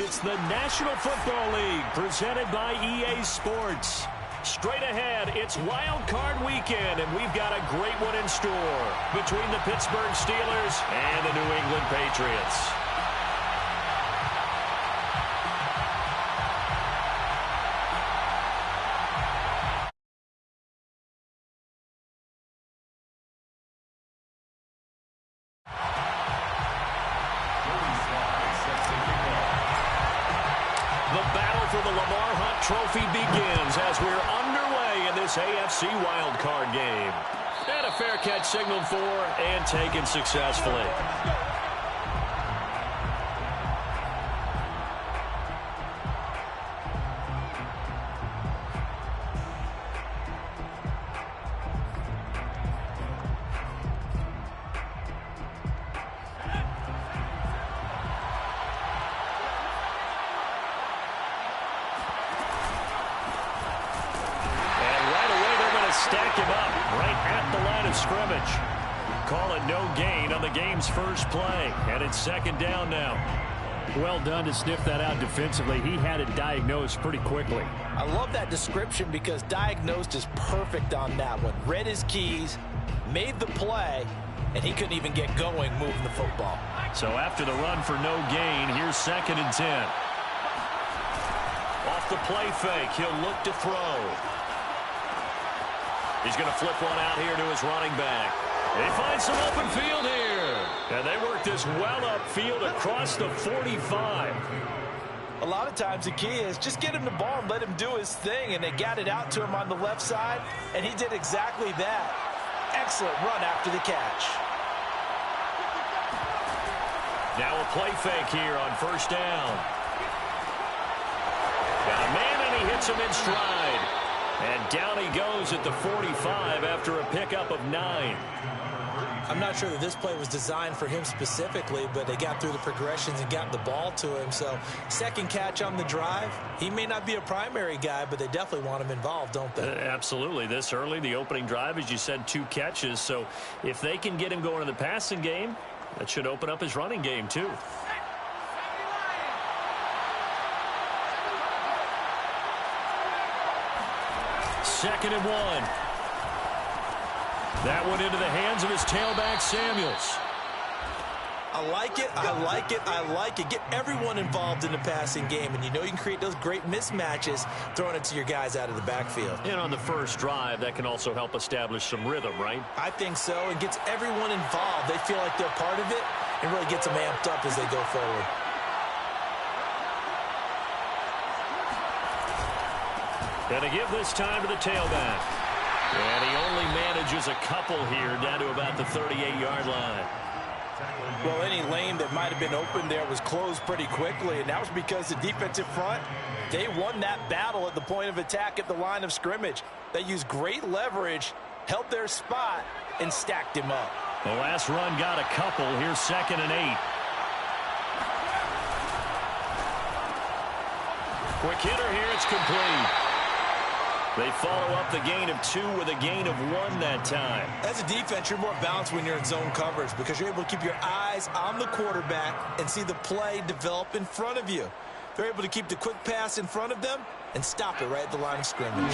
It's the National Football League presented by EA Sports. Straight ahead, it's Wild Card Weekend, and we've got a great one in store between the Pittsburgh Steelers and the New England Patriots. Trophy begins as we're underway in this AFC wildcard game. And a fair catch signaled for and taken successfully. Stack him up right at the line of scrimmage. Call it no gain on the game's first play, and it's second down now. Well done to sniff that out defensively. He had it diagnosed pretty quickly. I love that description because diagnosed is perfect on that one. Read his keys, made the play, and he couldn't even get going moving the football. So after the run for no gain, here's 2nd and 10. Off the play fake, he'll look to throw. He's going to flip one out here to his running back. They find some open field here. And they work this well upfield across the 45. A lot of times the key is just get him the ball and let him do his thing. And they got it out to him on the left side. And he did exactly that. Excellent run after the catch. Now a play fake here on first down. Got a man and he hits him in stride. And down he goes at the 45 after a pickup of 9. I'm not sure that this play was designed for him specifically, but they got through the progressions and got the ball to him. So second catch on the drive. He may not be a primary guy, but they definitely want him involved, don't they? Absolutely. This early, the opening drive, as you said, 2 catches. So if they can get him going in the passing game, that should open up his running game too. Second and 1. That one into the hands of his tailback, Samuels. I like it. I like it. I like it. Get everyone involved in the passing game, and you know you can create those great mismatches throwing it to your guys out of the backfield. And on the first drive, that can also help establish some rhythm, right? I think so. It gets everyone involved. They feel like they're part of it and really gets them amped up as they go forward. And to give this time to the tailback. And he only manages a couple here down to about the 38-yard line. Well, any lane that might have been open there was closed pretty quickly, and that was because the defensive front, they won that battle at the point of attack at the line of scrimmage. They used great leverage, held their spot, and stacked him up. The last run got a couple. Here's 2nd and 8. Quick hitter here. It's complete. They follow up the gain of 2 with a gain of 1 that time. As a defense, you're more balanced when you're in zone coverage because you're able to keep your eyes on the quarterback and see the play develop in front of you. They're able to keep the quick pass in front of them and stop it right at the line of scrimmage.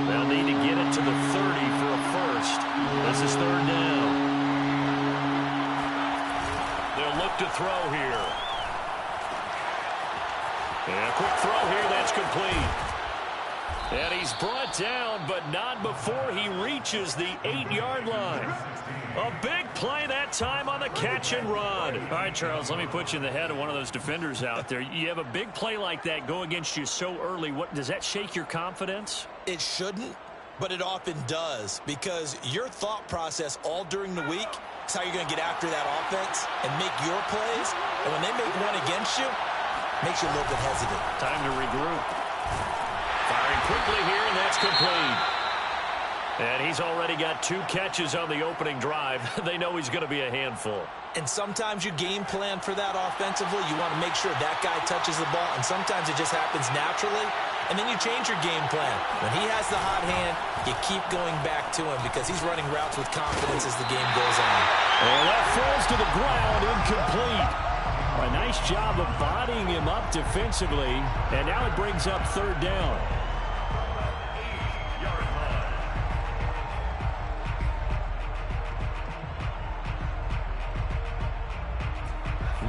They'll need to get it to the 30 for a first. This is 3rd down. They'll look to throw here. And a quick throw here, that's complete. And he's brought down, but not before he reaches the 8-yard line. A big play that time on the catch and run. All right, Charles, let me put you in the head of one of those defenders out there. You have a big play like that go against you so early. Does that shake your confidence? It shouldn't, but it often does because your thought process all during the week is how you're going to get after that offense and make your plays. And when they make one against you, it makes you a little bit hesitant. Time to regroup. Firing quickly here, and that's complete. And he's already got 2 catches on the opening drive. They know he's going to be a handful. And sometimes you game plan for that offensively. You want to make sure that guy touches the ball, and sometimes it just happens naturally. And then you change your game plan. When he has the hot hand, you keep going back to him because he's running routes with confidence as the game goes on. And that falls to the ground, incomplete. A nice Nice job of bodying him up defensively, and now it brings up third down.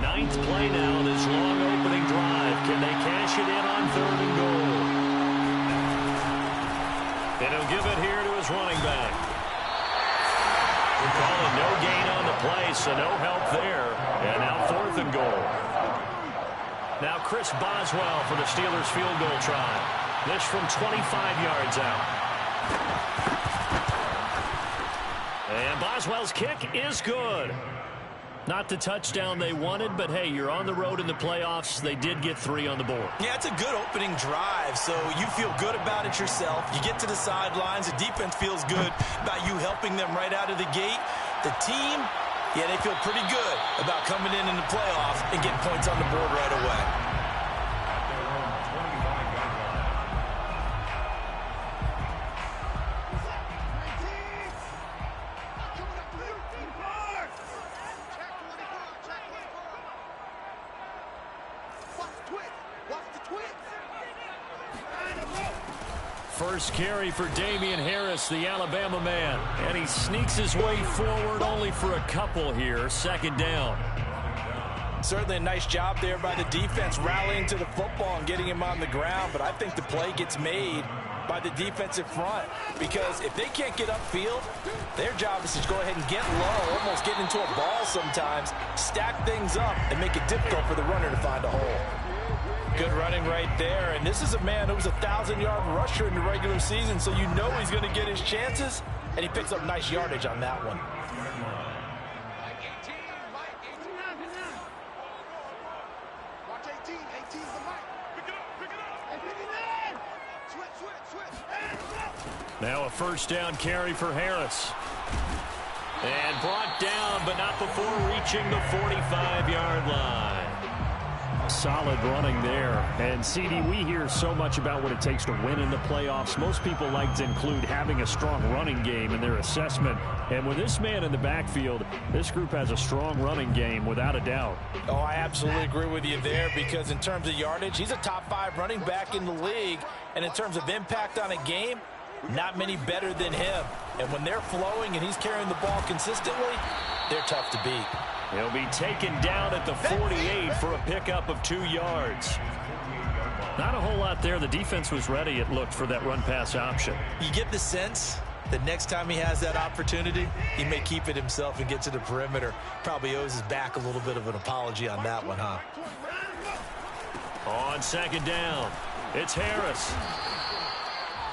Ninth play now, this long opening drive. Can they cash it in on third and goal? And he'll give it here to his running back. We're calling no gain on the play, so no help there. And now fourth and goal. Now Chris Boswell for the Steelers field goal try. This from 25 yards out. And Boswell's kick is good. Not the touchdown they wanted, but hey, you're on the road in the playoffs. They did get 3 on the board. Yeah, it's a good opening drive, so you feel good about it yourself. You get to the sidelines. The defense feels good about you helping them right out of the gate. The team, yeah, they feel pretty good about coming in the playoffs and getting points on the board right away. First carry for Damian Harris, the Alabama man. And he sneaks his way forward only for a couple here. Second down. Certainly a nice job there by the defense rallying to the football and getting him on the ground. But I think the play gets made by the defensive front, because if they can't get upfield, their job is to go ahead and get low, almost get into a ball sometimes, stack things up, and make it difficult for the runner to find a hole. Good running right there, and this is a man who was a 1,000-yard rusher in the regular season, so you know he's going to get his chances, and he picks up nice yardage on that one. Now a first down carry for Harris. And brought down, but not before reaching the 45-yard line. Solid running there. And, CD, we hear so much about what it takes to win in the playoffs. Most people like to include having a strong running game in their assessment. And with this man in the backfield, this group has a strong running game without a doubt. Oh, I absolutely agree with you there, because in terms of yardage, he's a top 5 running back in the league. And in terms of impact on a game, not many better than him. And when they're flowing and he's carrying the ball consistently, they're tough to beat. He'll be taken down at the 48 for a pickup of 2 yards. Not a whole lot there. The defense was ready, it looked, for that run-pass option. You get the sense that next time he has that opportunity, he may keep it himself and get to the perimeter. Probably owes his back a little bit of an apology on that one, huh? On second down, it's Harris.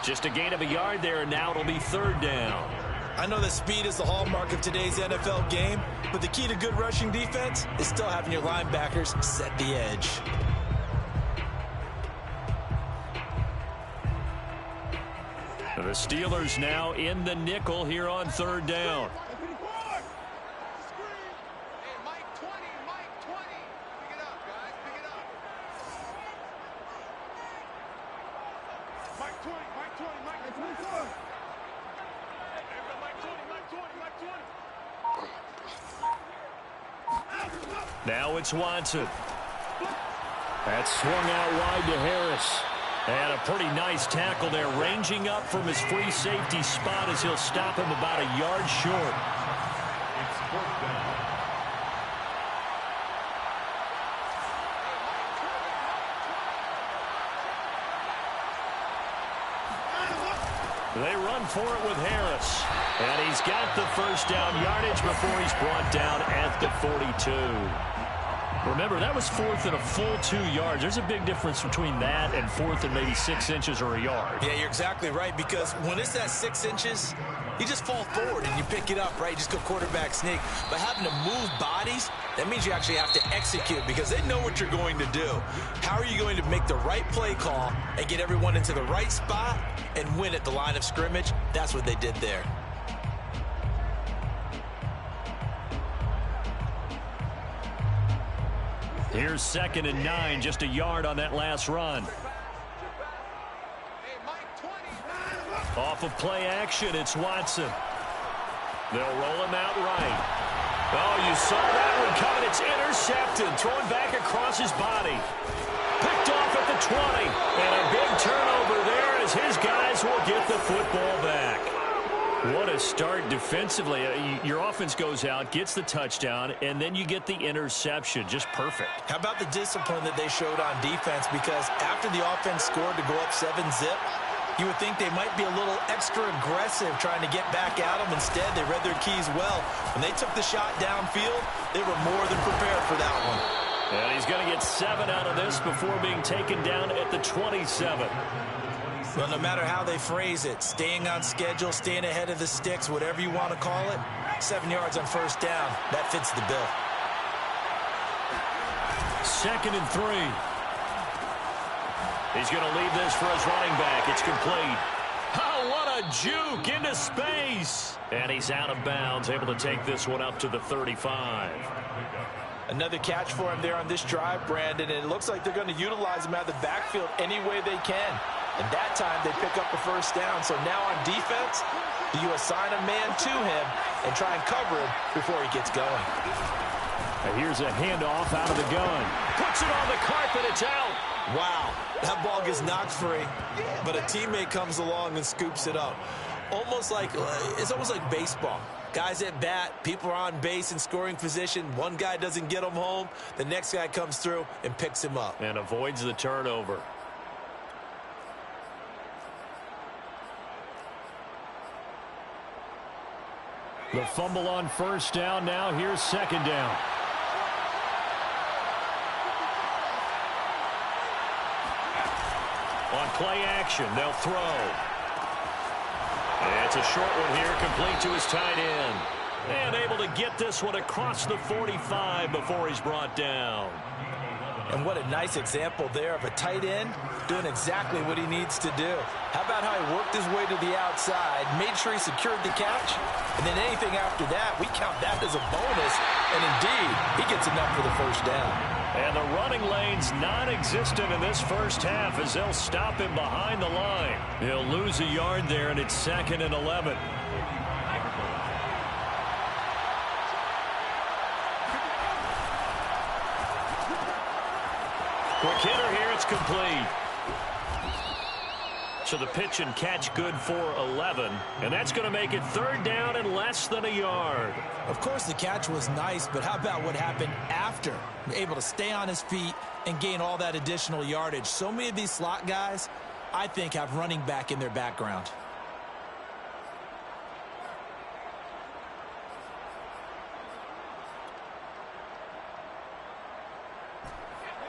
Just a gain of a yard there, and now it'll be third down. I know that speed is the hallmark of today's NFL game, but the key to good rushing defense is still having your linebackers set the edge. The Steelers now in the nickel here on third down. Now it's Watson. That's swung out wide to Harris. And a pretty nice tackle there, ranging up from his free safety spot as he'll stop him about a yard short. They run for it with Harris. And he's got the first down yardage before he's brought down at the 42. Remember, that was fourth and a full 2 yards. There's a big difference between that and fourth and maybe 6 inches or a yard. Yeah, you're exactly right, because when it's at 6 inches, you just fall forward and you pick it up, right? You just go quarterback sneak. But having to move bodies, that means you actually have to execute, because they know what you're going to do. How are you going to make the right play call and get everyone into the right spot and win at the line of scrimmage? That's what they did there. Here's 2nd and 9, just a yard on that last run. Off of play action, it's Watson. They'll roll him out right. Oh, you saw that one coming. It's intercepted. Thrown back across to start defensively. Your offense goes out, gets the touchdown, and then you get the interception. Just perfect. How about the discipline that they showed on defense? Because after the offense scored to go up 7-zip, you would think they might be a little extra aggressive trying to get back at them. Instead, they read their keys well. When they took the shot downfield, they were more than prepared for that one. And he's going to get 7 out of this before being taken down at the 27. Well, no matter how they phrase it, staying on schedule, staying ahead of the sticks, whatever you want to call it, 7 yards on first down, that fits the bill. 2nd and 3. He's going to leave this for his running back. It's complete. Oh, what a juke into space. And he's out of bounds, able to take this one up to the 35. Another catch for him there on this drive, Brandon, and it looks like they're going to utilize him out of the backfield any way they can. And that time, they pick up the first down. So now on defense, you assign a man to him and try and cover him before he gets going. And here's a handoff out of the gun. Puts it on the carpet. It's out. Wow, that ball gets knocked free, but a teammate comes along and scoops it up. It's almost like baseball. Guys at bat, people are on base in scoring position. One guy doesn't get him home. The next guy comes through and picks him up. And avoids the turnover. The fumble on first down. Now here's 2nd down. On play action, they'll throw. It's a short one here, complete to his tight end. And able to get this one across the 45 before he's brought down. And what a nice example there of a tight end doing exactly what he needs to do. How about how he worked his way to the outside, made sure he secured the catch, and then anything after that, we count that as a bonus. And indeed, he gets enough for the first down. And the running lane's non-existent in this first half as they'll stop him behind the line. He'll lose a yard there, and it's 2nd and 11. Quick hitter here, it's complete. So the pitch and catch good for 11, and that's going to make it 3rd down and less than a yard. Of course, the catch was nice, but how about what happened after? Able to stay on his feet and gain all that additional yardage. So many of these slot guys, I think, have running back in their background.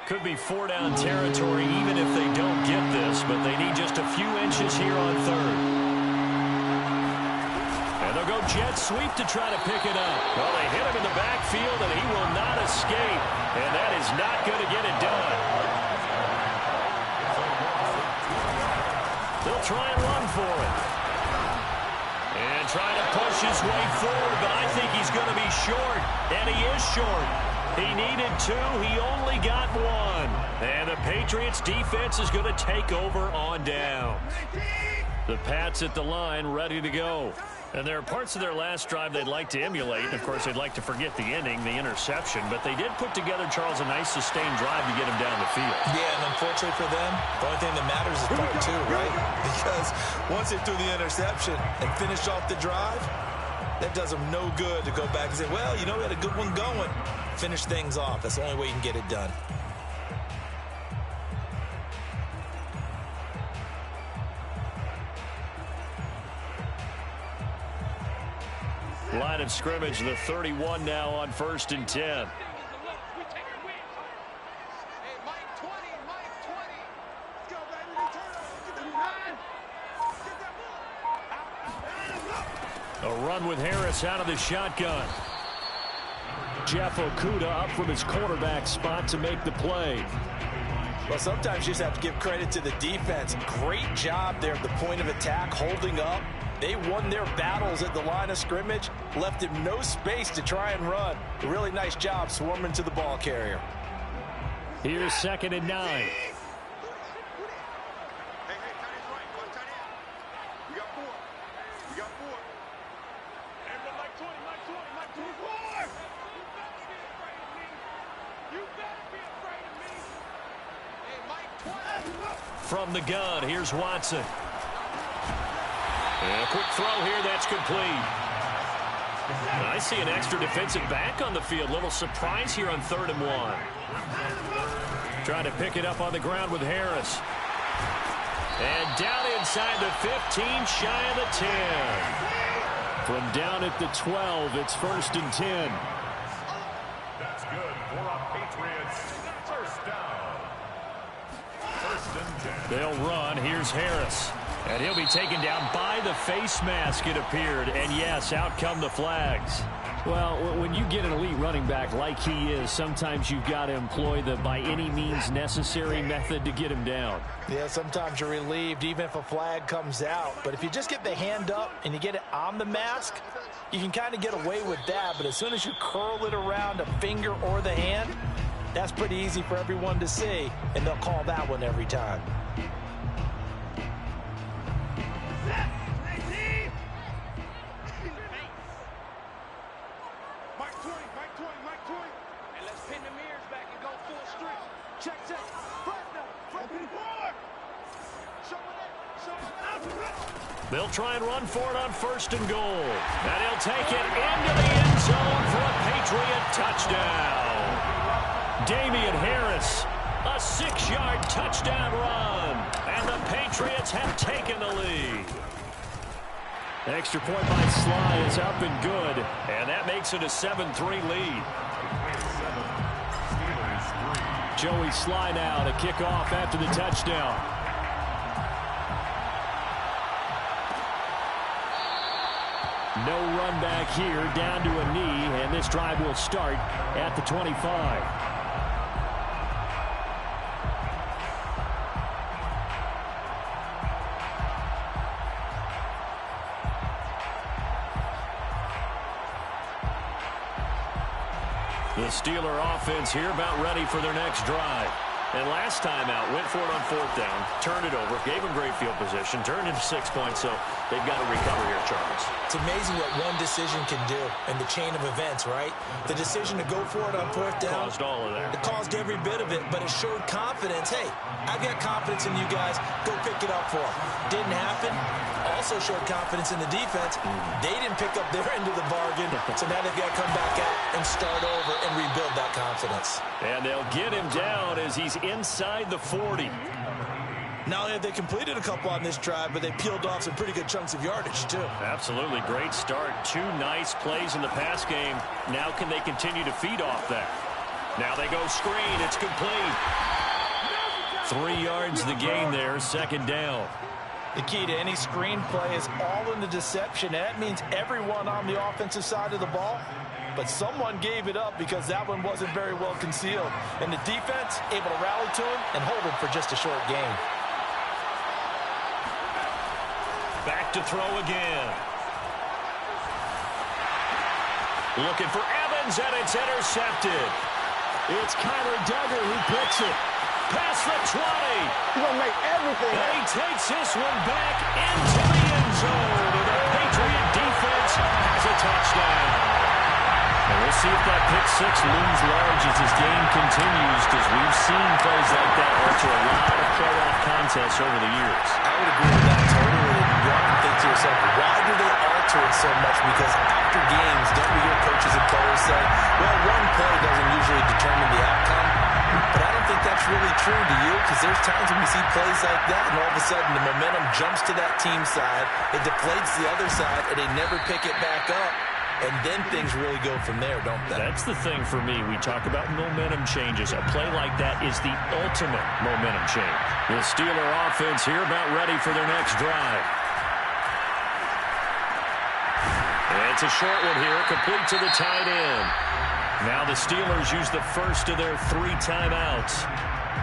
Could be 4-down territory even if they don't get this, but they need just a few inches here on 3rd. And they'll go jet sweep to try to pick it up. Well, they hit him in the backfield, and he will not escape. And that is not going to get it done. They'll try and run for it. And try to push his way forward, but I think he's going to be short. And he is short. He needed 2. He only got 1. And the Patriots defense is going to take over on down. The Pats at the line ready to go. And there are parts of their last drive they'd like to emulate. Of course, they'd like to forget the inning, the interception. But they did put together, Charles, a nice sustained drive to get him down the field. Yeah, and unfortunately for them, the only thing that matters is part 2, right? Because once they threw the interception and finished off the drive, that does them no good to go back and say, well, you know, we had a good one going. Finish things off. That's the only way you can get it done. Line of scrimmage, the 31 now on 1st and 10. A run with Harris out of the shotgun. Jeff Okuda up from his quarterback spot to make the play. Well, sometimes you just have to give credit to the defense. Great job there at the point of attack, holding up. They won their battles at the line of scrimmage, left him no space to try and run. A really nice job swarming to the ball carrier. Here's 2nd and 9. From the gun, here's Watson. And a quick throw here, that's complete. I see an extra defensive back on the field. Little surprise here on 3rd and 1. Trying to pick it up on the ground with Harris. And down inside the 15, shy of the 10. From down at the 12, it's 1st and 10. That's good for a Patriots first down. 1st and 10. They'll run. Here's Harris. And he'll be taken down by the face mask, it appeared. And, yes, out come the flags. Well, when you get an elite running back like he is, sometimes you've got to employ the by any means necessary method to get him down. Yeah, sometimes you're relieved even if a flag comes out. But if you just get the hand up and you get it on the mask, you can kind of get away with that. But as soon as you curl it around a finger or the hand, that's pretty easy for everyone to see, and they'll call that one every time. They'll try and run for it on 1st and goal. And he'll take it into the end zone for a Patriot touchdown. Damian Harris, a 6-yard touchdown run. And the Patriots have taken the lead. Extra point by Sly is up and good. And that makes it a 7-3 lead. Joey Sly now to kick off after the touchdown. No run back here, down to a knee, and this drive will start at the 25. The Steeler offense here about ready for their next drive. And last time out, went for it on 4th down, turned it over, gave them great field position, turned into 6 points, so they've got to recover here, Charles. It's amazing what one decision can do in the chain of events, right? The decision to go for it on 4th down. Caused all of that. It caused every bit of it, but it showed confidence. Hey, I've got confidence in you guys. Go pick it up for them. Didn't happen. Also showed confidence in the defense. They didn't pick up their end of the bargain, so now they've got to come back out and start over and rebuild that confidence. And they'll get him down as he's inside the 40. Not only have they completed a couple on this drive, but they peeled off some pretty good chunks of yardage, too. Absolutely. Great start. 2 nice plays in the pass game. Now can they continue to feed off that? Now they go screen. It's complete. 3 yards the gain there. 2nd down. The key to any screen play is all in the deception. That means everyone on the offensive side of the ball. But someone gave it up because that one wasn't very well concealed. And the defense able to rally to him and hold him for just a short gain. Back to throw again. Looking for Evans, and it's intercepted. It's Kyler Duggar who picks it. Past the 20. He's going to make everything. And he takes this one back into the end zone. And the Patriot defense has a touchdown. And we'll see if that pick 6 looms large as this game continues, because we've seen plays like that alter a lot of playoff contests over the years. I would agree with that totally. You have to think to yourself, why do they alter it so much? Because after games, don't we hear coaches and players say, well, one play doesn't usually determine the outcome. But I don't think that's really true to you, because there's times when we see plays like that, and all of a sudden the momentum jumps to that team side, it deflates the other side, and they never pick it back up. And then things really go from there, don't they? That's the thing for me. We talk about momentum changes. A play like that is the ultimate momentum change. The Steeler offense here about ready for their next drive. And it's a short one here, complete to the tight end. Now the Steelers use the first of their 3 timeouts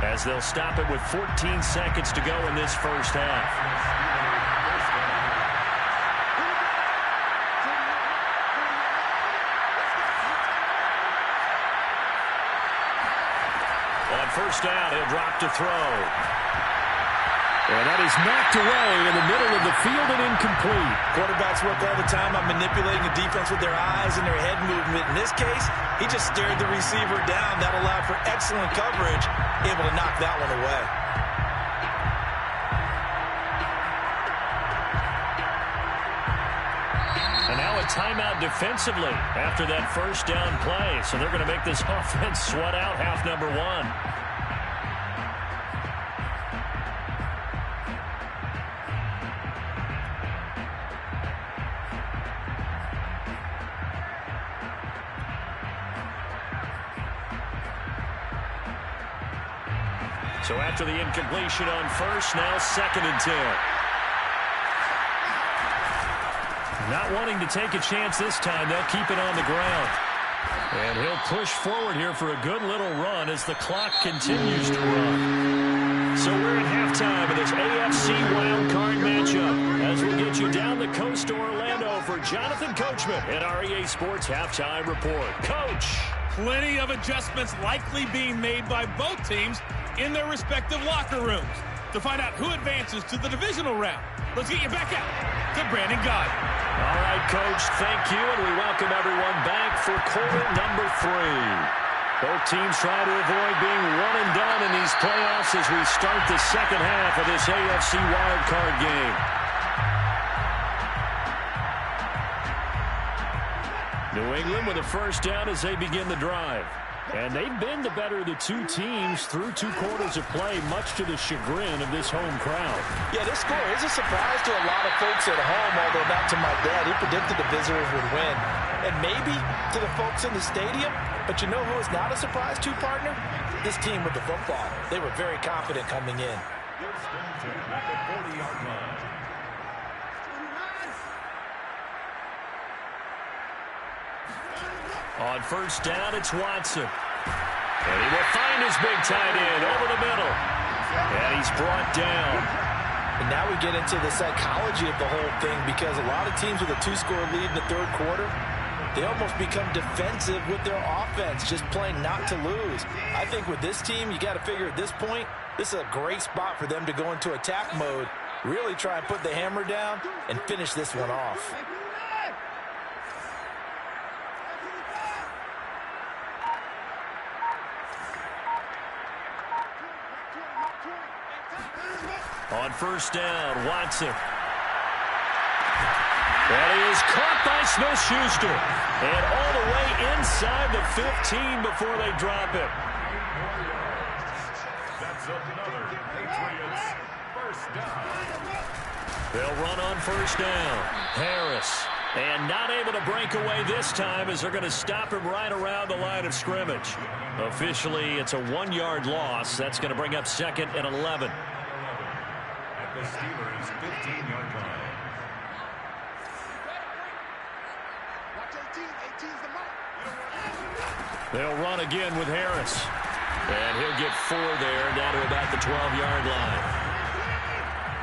as they'll stop it with 14 seconds to go in this first half. First down, he'll drop to throw. And that is knocked away in the middle of the field and incomplete. Quarterbacks work all the time on manipulating the defense with their eyes and their head movement. In this case, he just stared the receiver down. That allowed for excellent coverage, able to knock that one away. And now a timeout defensively after that first down play. So they're going to make this offense sweat out half number one. So after the incompletion on first, now 2nd and 10. Not wanting to take a chance this time, they'll keep it on the ground. And he'll push forward here for a good little run as the clock continues to run. So we're at halftime of this AFC wildcard matchup as we get you down the coast to Orlando for Jonathan Coachman at our EA Sports Halftime Report. Coach. Plenty of adjustments likely being made by both teams in their respective locker rooms. To find out who advances to the divisional round, let's get you back out to Brandon Gaudin. All right, Coach, thank you, and we welcome everyone back for quarter number 3. Both teams try to avoid being one and done in these playoffs as we start the second half of this AFC wildcard game. New England with a first down as they begin the drive. And they've been the better of the two teams through 2 quarters of play, much to the chagrin of this home crowd. Yeah, this score is a surprise to a lot of folks at home, although not to my dad. He predicted the visitors would win. And maybe to the folks in the stadium, but you know who is not a surprise to, partner? This team with the football. They were very confident coming in. At the 40-yard line. On first down, it's Watson. And he will find his big tight end over the middle. And he's brought down. And now we get into the psychology of the whole thing, because a lot of teams with a 2-score lead in the 3rd quarter, they almost become defensive with their offense, just playing not to lose. I think with this team, you got to figure at this point, this is a great spot for them to go into attack mode, really try and put the hammer down and finish this one off. On first down, Watson. And he is caught by Smith-Schuster. And all the way inside the 15 before they drop it. That's another Patriots first down. They'll run on first down. Harris. And not able to break away this time as they're going to stop him right around the line of scrimmage. Officially, it's a 1-yard loss. That's going to bring up 2nd and 11. At the Steelers' 15-yard line. They'll run again with Harris. And he'll get 4 there, down to about the 12-yard line.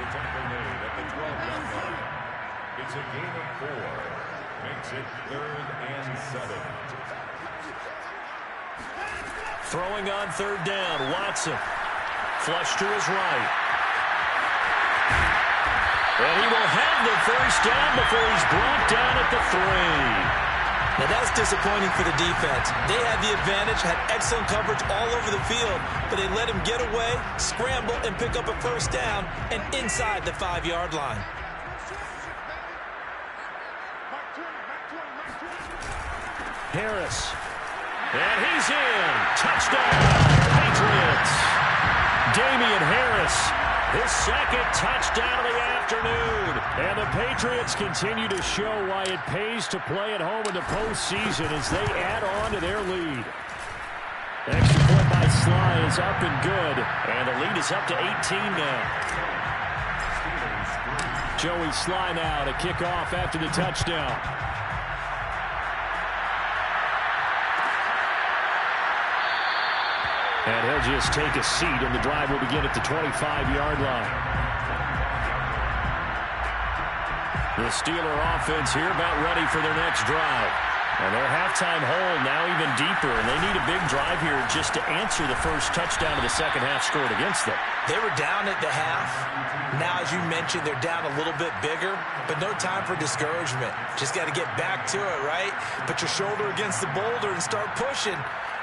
The tackle made at the 12-yard line. It's a gain of 4. Makes it 3rd and 7. Throwing on 3rd down, Watson. Flush to his right. And he will have the first down before he's brought down at the 3. Now that's disappointing for the defense. They had the advantage, had excellent coverage all over the field, but they let him get away, scramble, and pick up a first down, and inside the 5-yard line. Harris. And he's in. Touchdown, Patriots. Damian Harris, his 2nd touchdown of the afternoon. And the Patriots continue to show why it pays to play at home in the postseason as they add on to their lead. Extra point by Sly is up and good. And the lead is up to 18 now. Joey Sly now to kick off after the touchdown. And he'll just take a seat, and the drive will begin at the 25-yard line. The Steeler offense here about ready for their next drive. And their halftime hole now even deeper, and they need a big drive here just to answer the first touchdown of the second half scored against them. They were down at the half. Now, as you mentioned, they're down a little bit bigger, but no time for discouragement. Just got to get back to it, right? Put your shoulder against the boulder and start pushing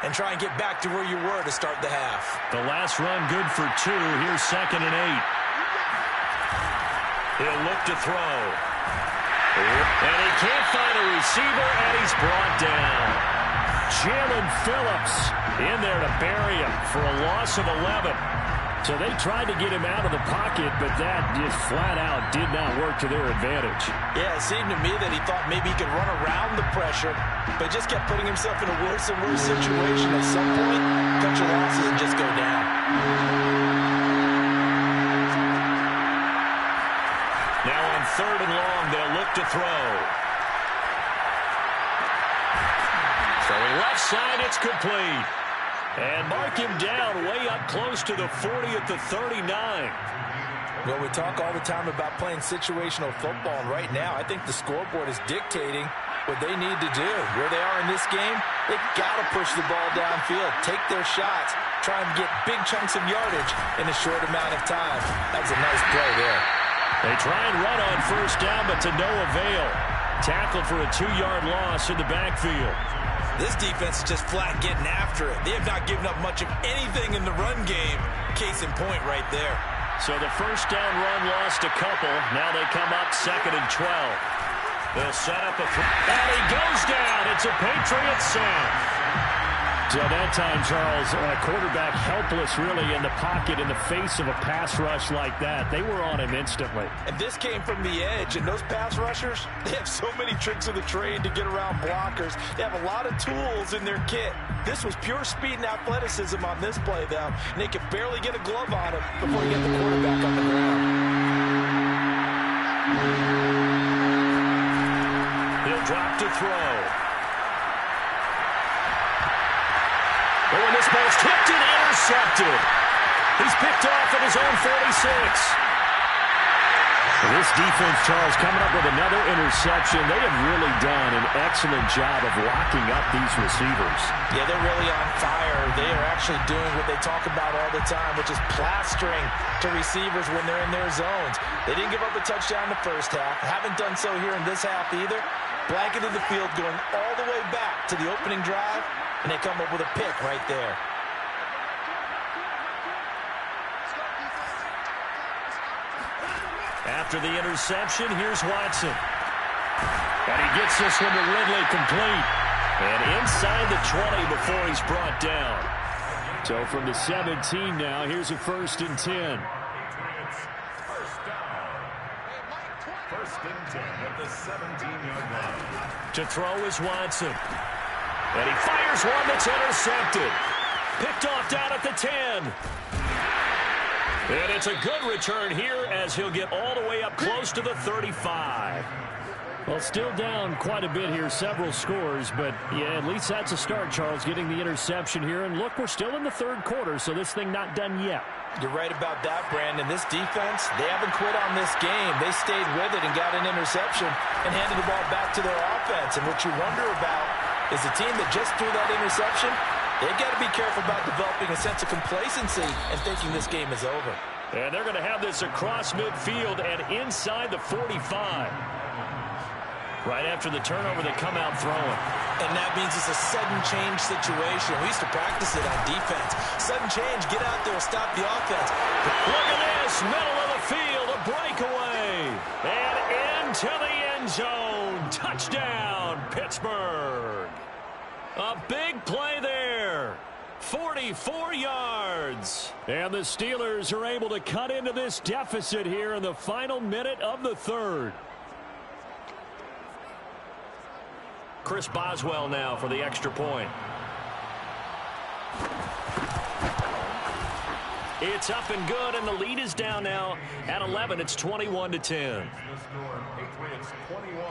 and try and get back to where you were to start the half. The last run good for 2. Here's 2nd and 8. He'll look to throw. And he can't find a receiver, and he's brought down. Jalen Phillips in there to bury him for a loss of 11. So they tried to get him out of the pocket, but that just flat out did not work to their advantage. Yeah, it seemed to me that he thought maybe he could run around the pressure, but just kept putting himself in a worse and worse situation. At some point, cut your losses and just go down. Now on 3rd and long, they'll look to throw. Throwing left side, it's complete. And mark him down way up close to the 40 at the 39. Well, we talk all the time about playing situational football, and right now I think the scoreboard is dictating what they need to do. Where they are in this game, they've got to push the ball downfield, take their shots, try and get big chunks of yardage in a short amount of time. That was a nice play there. They try and run on 1st down, but to no avail. Tackled for a 2-yard loss in the backfield. This defense is just flat getting after it. They have not given up much of anything in the run game. Case in point right there. So the 1st down run lost a couple. Now they come up 2nd and 12. They'll set up a and he goes down. It's a Patriots sack. So that time, Charles, a quarterback helpless really in the pocket in the face of a pass rush like that. They were on him instantly. And this came from the edge, and those pass rushers, they have so many tricks of the trade to get around blockers. They have a lot of tools in their kit. This was pure speed and athleticism on this play, though, and they could barely get a glove on him before he got the quarterback on the ground. He'll drop to throw. Oh, and this ball's tipped and intercepted. He's picked off at his own 46. This defense, Charles, coming up with another interception. They have really done an excellent job of locking up these receivers. Yeah, they're really on fire. They are actually doing what they talk about all the time, which is plastering to receivers when they're in their zones. They didn't give up a touchdown in the first half. Haven't done so here in this half either. Blanketed the field going all the way back to the opening drive, and they come up with a pick right there. After the interception, here's Watson. And he gets this one to Ridley complete. And inside the 20 before he's brought down. So from the 17 now, here's a 1st and 10. First and 10 at the 17-yard line. To throw is Watson. And he fires one that's intercepted. Picked off down at the 10. And it's a good return here as he'll get all the way up close to the 35. Well, still down quite a bit here, several scores, but yeah, at least that's a start, Charles, getting the interception here. And look, we're still in the 3rd quarter, so this thing not done yet. You're right about that, Brandon. This defense, they haven't quit on this game. They stayed with it and got an interception and handed the ball back to their offense. And what you wonder about is the team that just threw that interception, they've got to be careful about developing a sense of complacency and thinking this game is over. And they're going to have this across midfield and inside the 45. Right after the turnover, they come out throwing. And that means it's a sudden change situation. We used to practice it on defense. Sudden change, get out there, stop the offense. Look at this, middle of the field, a breakaway. And into the end zone. Touchdown, Pittsburgh. A big play there. 44 yards. And the Steelers are able to cut into this deficit here in the final minute of the 3rd. Chris Boswell now for the extra point. It's up and good, and the lead is down now at 11. It's 21-10. The score, Patriots 21,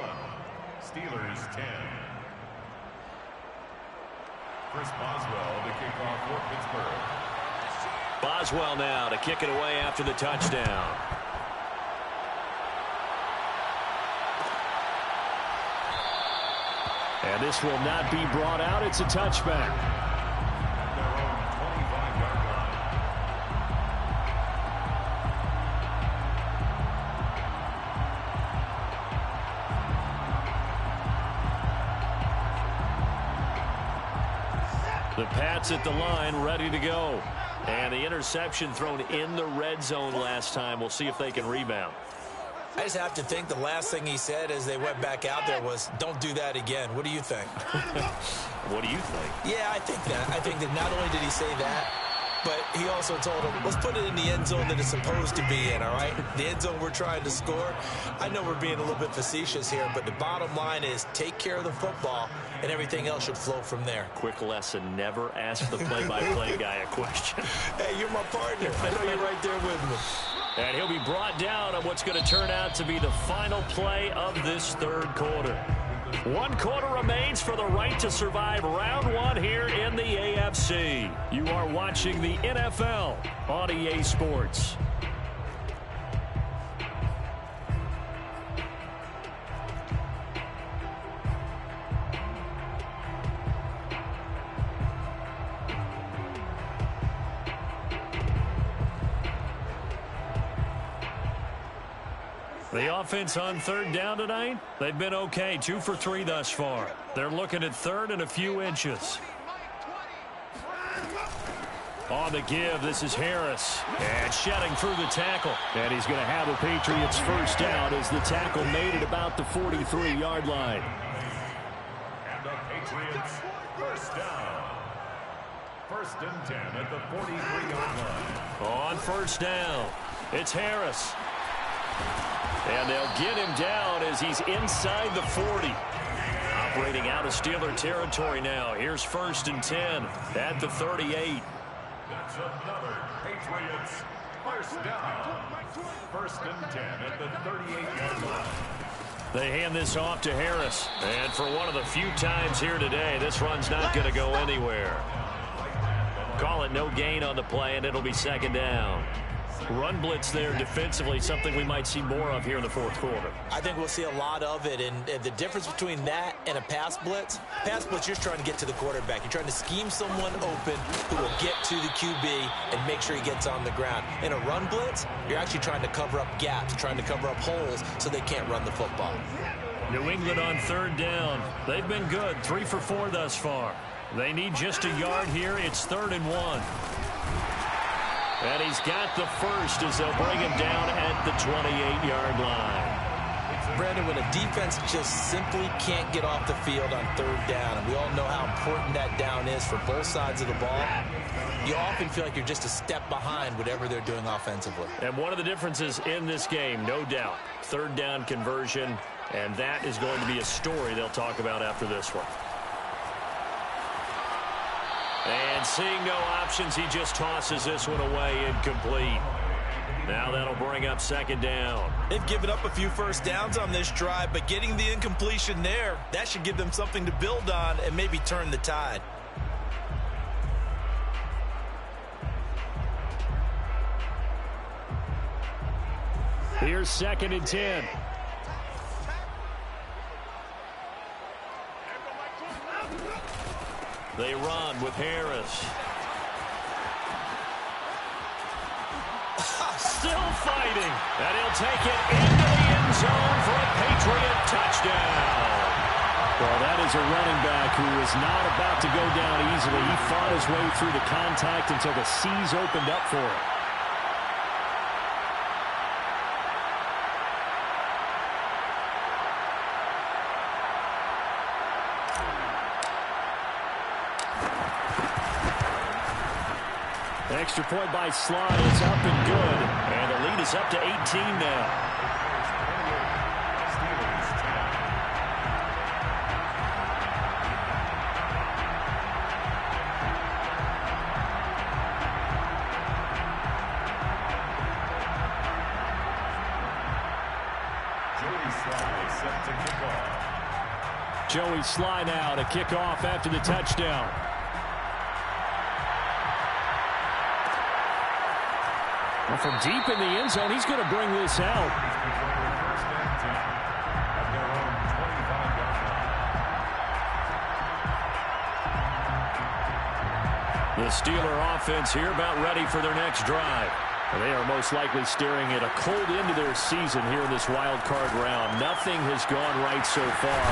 Steelers 10. Chris Boswell to kick off for Pittsburgh. Boswell now to kick it away after the touchdown. And this will not be brought out. It's a touchback. Their own 25-yard line. The Pats at the line, ready to go. And the interception thrown in the red zone last time. We'll see if they can rebound. I just have to think the last thing he said as they went back out there was, don't do that again. What do you think? What do you think? Yeah, I think that. I think that not only did he say that, but he also told him, let's put it in the end zone that it's supposed to be in, all right? The end zone we're trying to score. I know we're being a little bit facetious here, but the bottom line is take care of the football, and everything else should flow from there. Quick lesson, never ask the play-by-play guy a question. Hey, you're my partner. I know you're right there with me. And he'll be brought down on what's going to turn out to be the final play of this third quarter. 1 quarter remains for the right to survive round 1 here in the AFC. You are watching the NFL on EA Sports. The offense on third down tonight, they've been okay. 2 for 3 thus far. They're looking at third and a few inches. On the give, this is Harris. And shedding through the tackle. And he's going to have the Patriots first down as the tackle made at about the 43-yard line. And the Patriots first down. 1st and 10 at the 43-yard line. On first down, it's Harris. And they'll get him down as he's inside the 40. Operating out of Steeler territory now. Here's 1st and 10 at the 38. That's another Patriots first down. 1st and 10 at the 38-yard line. They hand this off to Harris. And for one of the few times here today, this run's not going to go anywhere. Call it no gain on the play, and it'll be 2nd down. Run blitz there defensively, something we might see more of here in the 4th quarter. I think we'll see a lot of it, and the difference between that and a pass blitz, you're just trying to get to the quarterback. You're trying to scheme someone open who will get to the QB and make sure he gets on the ground. In a run blitz, you're actually trying to cover up gaps, trying to cover up holes so they can't run the football. New England on 3rd down. They've been good, 3 for 4 thus far. They need just a yard here. It's 3rd and 1. And he's got the first as they'll bring him down at the 28-yard line. Brandon, when a defense just simply can't get off the field on 3rd down, and we all know how important that down is for both sides of the ball, you often feel like you're just a step behind whatever they're doing offensively. And one of the differences in this game, no doubt, 3rd down conversion, and that is going to be a story they'll talk about after this one. And seeing no options, he just tosses this one away incomplete. Now that'll bring up 2nd down. They've given up a few first downs on this drive, but getting the incompletion there, that should give them something to build on and maybe turn the tide. Here's 2nd and 10. They run with Harris. Still fighting. And he'll take it into the end zone for a Patriot touchdown. Well, that is a running back who is not about to go down easily. He fought his way through the contact until the seas opened up for him. Extra point by Slide. It's up and good. And the lead is up to 18 now. Joey Sly now to kick off after the touchdown. Well, from deep in the end zone, he's going to bring this out. The Steeler offense here about ready for their next drive. They are most likely staring at a cold end of their season here in this wild card round. Nothing has gone right so far,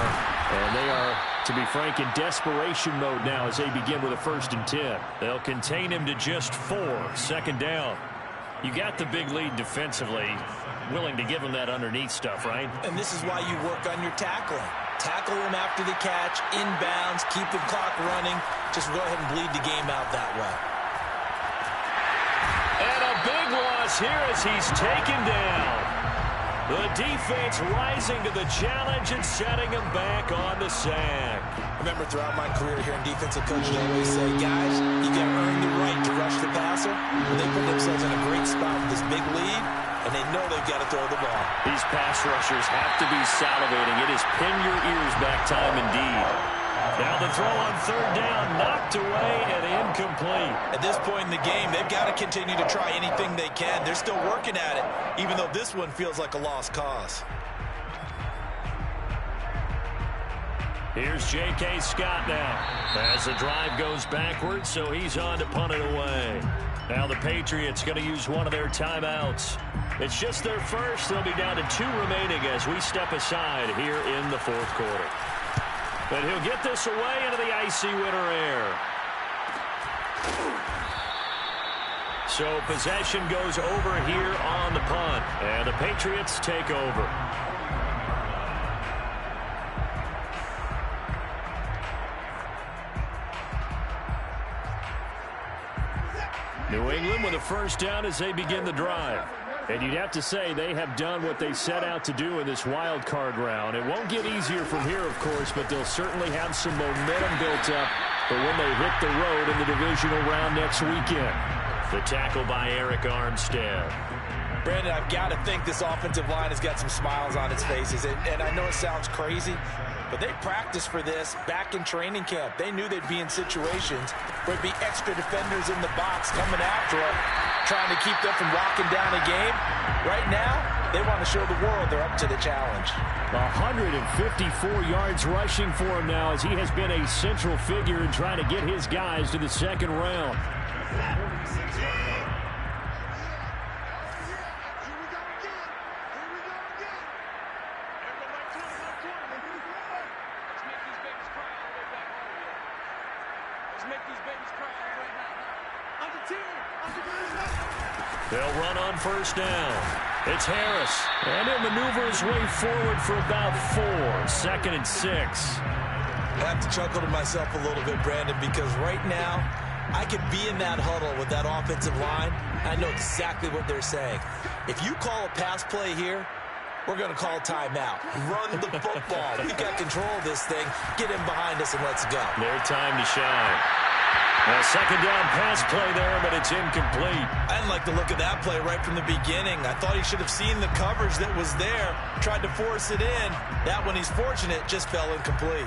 and they are, to be frank, in desperation mode now as they begin with a 1st and 10. They'll contain him to just 4. 2nd down. You got the big lead defensively, willing to give him that underneath stuff, right? And this is why you work on your tackling. Tackle him after the catch, inbounds, keep the clock running. Just go ahead and bleed the game out that way. And a big loss here as he's taken down. The defense rising to the challenge and setting him back on the sack. Remember, throughout my career here in defensive coaching, I always say, guys, you got to earn the right to rush the passer. Well, they put themselves in a great spot with this big lead, and they know they've got to throw the ball. These pass rushers have to be salivating. It is pin your ears back time indeed. Now the throw on third down, knocked away and incomplete. At this point in the game, they've got to continue to try anything they can. They're still working at it, even though this one feels like a lost cause. Here's J.K. Scott now. As the drive goes backwards, so he's on to punt it away. Now the Patriots going to use one of their timeouts. It's just their first. They'll be down to 2 remaining as we step aside here in the fourth quarter. But he'll get this away into the icy winter air. So possession goes over here on the punt. And the Patriots take over. New England with a first down as they begin the drive. And you'd have to say they have done what they set out to do in this wild card round. It won't get easier from here, of course, but they'll certainly have some momentum built up for when they hit the road in the divisional round next weekend. The tackle by Eric Armstead. Brandon, I've got to think this offensive line has got some smiles on its faces. And I know it sounds crazy, but they practiced for this back in training camp. They knew they'd be in situations where there'd be extra defenders in the box coming after them, trying to keep them from locking down a game. Right now, they want to show the world they're up to the challenge. 154 yards rushing for him now as he has been a central figure in trying to get his guys to the second round. They'll run on first down. It's Harris. And he'll maneuver his way forward for about 4. 2nd and 6. I have to chuckle to myself a little bit, Brandon, because right now I could be in that huddle with that offensive line. I know exactly what they're saying. If you call a pass play here, we're going to call timeout. Run the football. We've got control of this thing. Get in behind us and let's go. Their time to shine. A second down pass play there, but it's incomplete. I didn't like the look of that play right from the beginning. I thought he should have seen the coverage that was there, tried to force it in. That one, he's fortunate, just fell incomplete.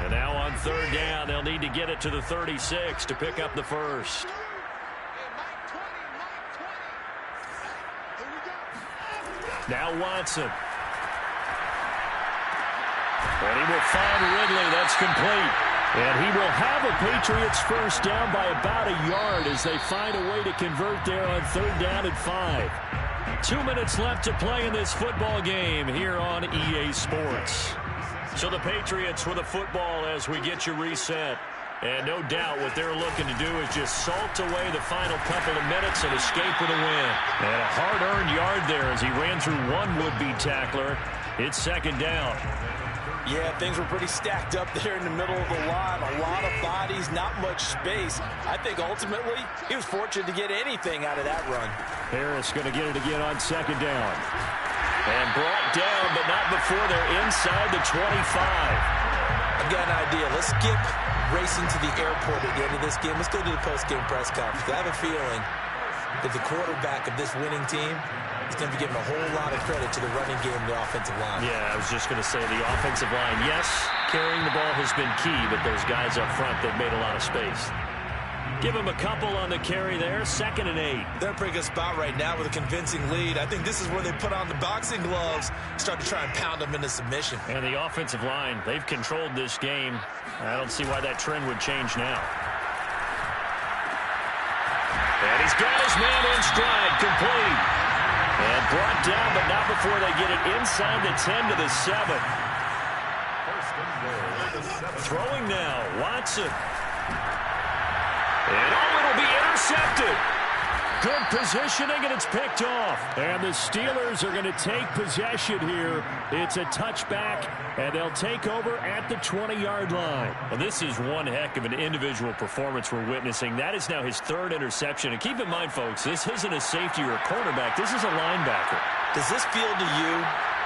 And now on third down, they'll need to get it to the 36 to pick up the first. Now Watson. And he will find Ridley. That's complete. And he will have a Patriots first down by about a yard as they find a way to convert there on third down and 5. 2 minutes left to play in this football game here on EA Sports. So the Patriots with a football as we get you reset. And no doubt what they're looking to do is just salt away the final couple of minutes and escape with a win. And a hard-earned yard there as he ran through one would-be tackler. It's second down. Yeah, things were pretty stacked up there in the middle of the line. A lot of bodies, not much space. I think ultimately he was fortunate to get anything out of that run. Harris going to get it again on second down. And brought down, but not before they're inside the 25. I've got an idea. Let's skip racing to the airport at the end of this game. Let's go to the post-game press conference. I have a feeling that the quarterback of this winning team is going to be giving a whole lot of credit to the running game and the offensive line. Yeah, I was just going to say the offensive line, yes, carrying the ball has been key, but those guys up front, they've made a lot of space. Give him a couple on the carry there, 2nd and 8. They're in a pretty good spot right now with a convincing lead. I think this is where they put on the boxing gloves, start to try and pound them into submission. And the offensive line, they've controlled this game. I don't see why that trend would change now. And he's got his man in stride, complete. And brought down, but not before they get it inside the 10 to the 7. First and goal. Throwing now, Watson. And it'll be intercepted. Good positioning, and it's picked off. And the Steelers are going to take possession here. It's a touchback, and they'll take over at the 20-yard line. Well, this is one heck of an individual performance we're witnessing. That is now his third interception. And keep in mind, folks, this isn't a safety or a cornerback. This is a linebacker. Does this feel to you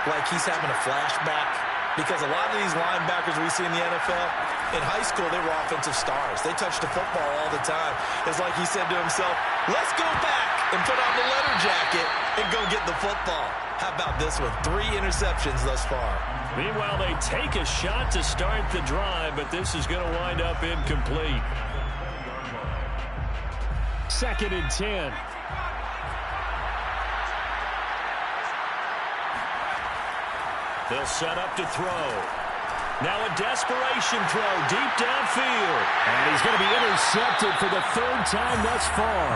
like he's having a flashback? Because a lot of these linebackers we see in the NFL, in high school, they were offensive stars. They touched the football all the time. It's like he said to himself, let's go back and put on the letter jacket and go get the football. How about this one? 3 interceptions thus far. Meanwhile, they take a shot to start the drive, but this is going to wind up incomplete. 2nd and 10. They'll set up to throw. Now a desperation throw deep downfield. And he's going to be intercepted for the 3rd time thus far.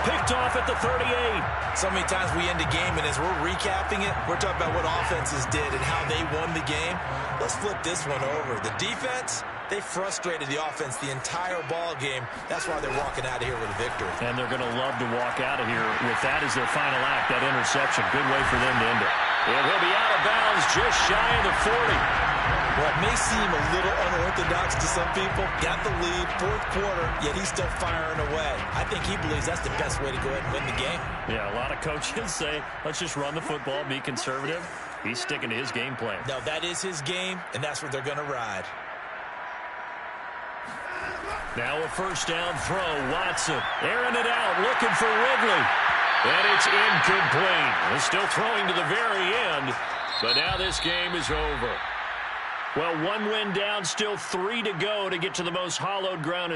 Picked off at the 38. So many times we end a game, and as we're recapping it, we're talking about what offenses did and how they won the game. Let's flip this one over. The defense, they frustrated the offense the entire ball game. That's why they're walking out of here with a victory. And they're going to love to walk out of here with that as their final act, that interception. Good way for them to end it. And he'll be out of bounds just shy of the 40. Well, it may seem a little unorthodox to some people. Got the lead, 4th quarter, yet he's still firing away. I think he believes that's the best way to go ahead and win the game. Yeah, a lot of coaches say, let's just run the football, be conservative. He's sticking to his game plan. No, that is his game, and that's what they're going to ride. Now a 1st down throw. Watson airing it out, looking for Ridley. And it's incomplete. They're still throwing to the very end, but now this game is over. Well, 1 win down, still 3 to go to get to the most hallowed ground in